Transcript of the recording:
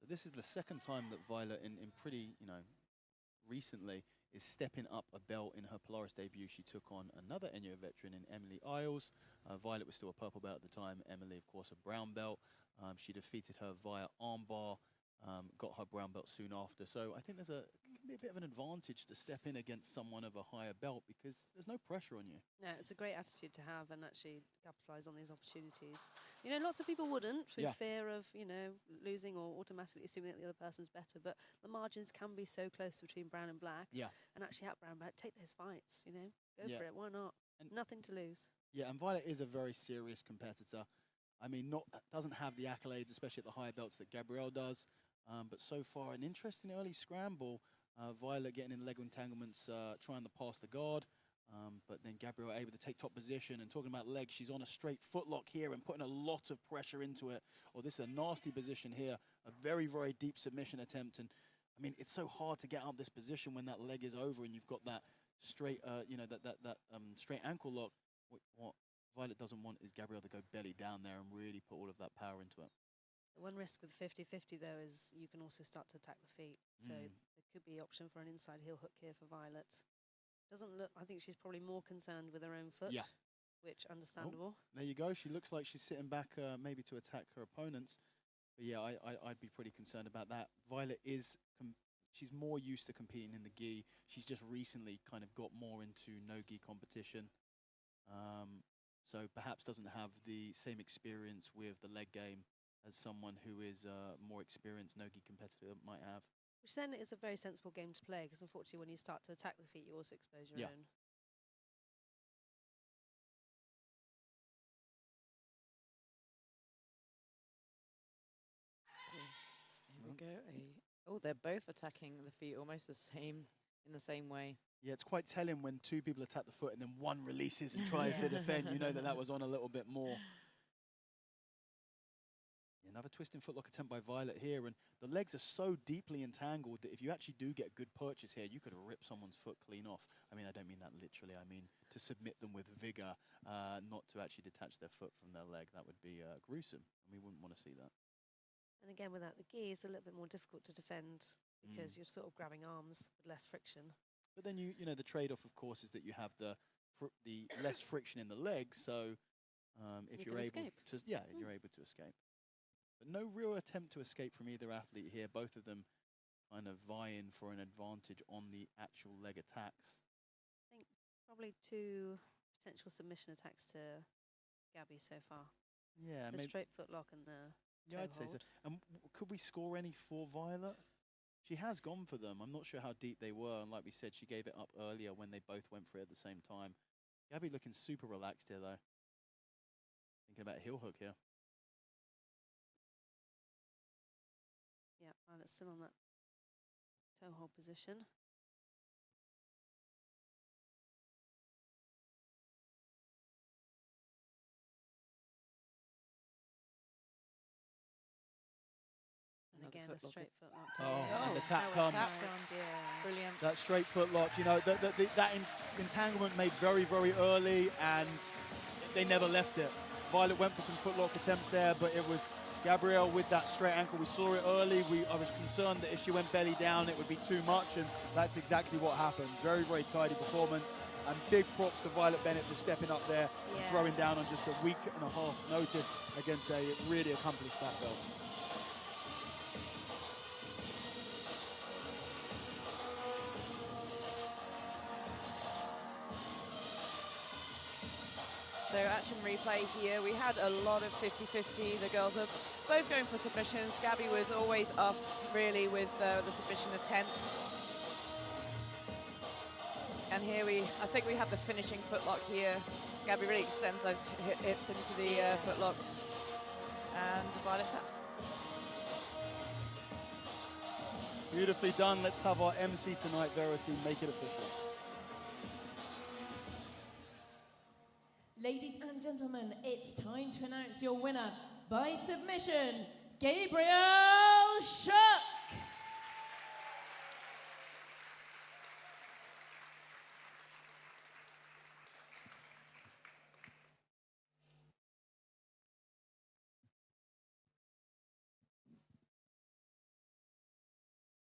But this is the second time that Violet, in pretty, recently, is stepping up a belt. In her Polaris debut, she took on another Enyo veteran in Emily Isles. Violet was still a purple belt at the time. Emily, of course, a brown belt. She defeated her via armbar, got her brown belt soon after. So I think can be a bit of an advantage to step in against someone of a higher belt because there's no pressure on you. No, it's a great attitude to have and actually capitalise on these opportunities. Lots of people wouldn't through fear of, losing or automatically assuming that the other person's better. But the margins can be so close between brown and black. Yeah. And actually at brown and black, take those fights, Go for it, why not? And nothing to lose. Yeah, and Violet is a very serious competitor. I mean, doesn't have the accolades, especially at the higher belts, that Gabriele does. But so far, an interesting early scramble. Violet getting in leg entanglements, trying to pass the guard. But then Gabriele able to take top position. And talking about legs, she's on a straight footlock here and putting a lot of pressure into it. Or this is a nasty position here. A very, very deep submission attempt. And I mean, it's so hard to get out of this position when that leg is over and you've got that straight, straight ankle lock. What Violet doesn't want is Gabriele to go belly down there and really put all of that power into it. The one risk with 50-50 though is you can also start to attack the feet. So there could be option for an inside heel hook here for Violet. Doesn't look, I think she's probably more concerned with her own foot, which understandable. Oh, there you go. She looks like she's sitting back maybe to attack her opponents. But yeah, I'd be pretty concerned about that. Violet is, she's more used to competing in the gi. She's just recently kind of got more into no-gi competition. So perhaps doesn't have the same experience with the leg game as someone who is more experienced no-gi competitor might have. Which then is a very sensible game to play, because unfortunately when you start to attack the feet, you also expose your own. Here we go. Oh, they're both attacking the feet almost the same, in the same way. Yeah, it's quite telling when two people attack the foot and then one releases and tries to defend. You know that was on a little bit more. Another twisting footlock attempt by Violet here, and the legs are so deeply entangled that if you actually do get good purchase here, you could rip someone's foot clean off. I mean, I don't mean that literally. I mean to submit them with vigor, not to actually detach their foot from their leg. That would be gruesome, and we wouldn't want to see that. And again, without the gi, it's a little bit more difficult to defend because you're sort of grabbing arms with less friction. But then the trade-off, of course, is that you have the less friction in the leg. So if you're able to, you're able to escape. But no real attempt to escape from either athlete here. Both of them kind of vying for an advantage on the actual leg attacks. I think probably 2 potential submission attacks to Gabby so far. Yeah, the straight footlock and the toe I'd say so. hold. And could we score any for Violet? She has gone for them. I'm not sure how deep they were. And like we said, she gave it up earlier when they both went for it at the same time. Gabby looking super relaxed here, though. Thinking about a heel hook here. Yeah, Violet's still on that toe hold position. And again, a straight footlock. And the tap comes. Brilliant. That straight footlock, that entanglement made very, very early, and they never left it. Violet went for some footlock attempts there, but it was Gabriele with that straight ankle. We saw it early. I was concerned that if she went belly down, it would be too much, and that's exactly what happened. Very, very tidy performance, and big props to Violet Bennett for stepping up there and throwing down on just a week and a half notice against a really accomplished black belt. So action replay here. We had a lot of 50-50. The girls are both going for submissions. Gabby was always up, really, with the submission attempt. And here I think we have the finishing footlock here. Gabby really extends those hips into the footlock. And Violet taps. Beautifully done. Let's have our MC tonight, Verity, make it official. Ladies and gentlemen, it's time to announce your winner by submission, Gabriele Schuck.